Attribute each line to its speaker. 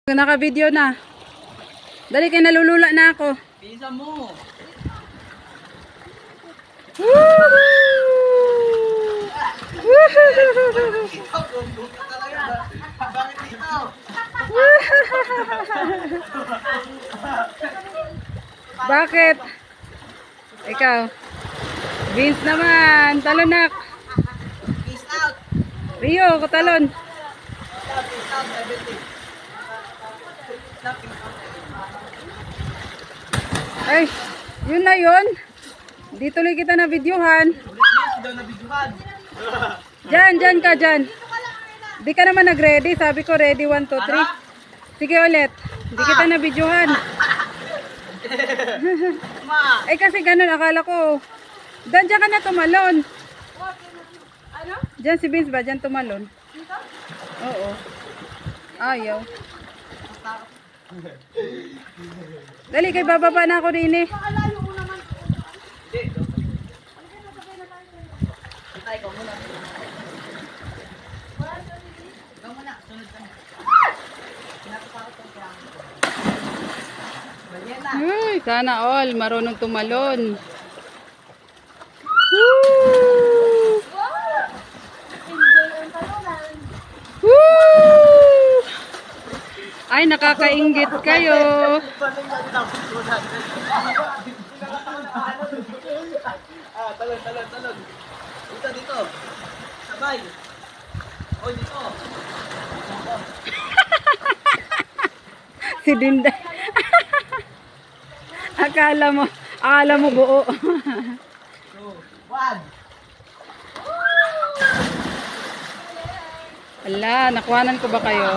Speaker 1: Naka-video na. Dali kayo, nalulula na ako.
Speaker 2: Pisa mo. Bakit dito?
Speaker 1: Bakit? Ikaw. Vince naman. Talonak.
Speaker 2: Peace out.
Speaker 1: Rio, katalon.
Speaker 2: Peace out, 70.
Speaker 1: Ay, yun na yun. Di tuloy kita na videohan.
Speaker 2: Ulit daw na biduhan.
Speaker 1: Dyan ka, dyan. Di ka naman nag-ready. Sabi ko ready, 1, 2, 3. Sige ulit. Di kita na videohan.
Speaker 2: Ma.
Speaker 1: Ay kasi ganun, akala ko. Dyan ka na tumalon. Dyan si Vince ba? Dyan tumalon. Oo. Ayaw. Dali, kay bababa na ako rin eh.
Speaker 2: Tay ko muna. Ikaw muna, sunod ka na. Pinapapakot ko kaya. Banyena.
Speaker 1: Uy, sana all marunong tumalon. Woo! Ay, nakakainggit kayo.
Speaker 2: Talon. Dito. Sabay. O, dito.
Speaker 1: Si Dinda. akala mo buo.
Speaker 2: 2, 1.
Speaker 1: Ala, nakuhanan ko ba kayo?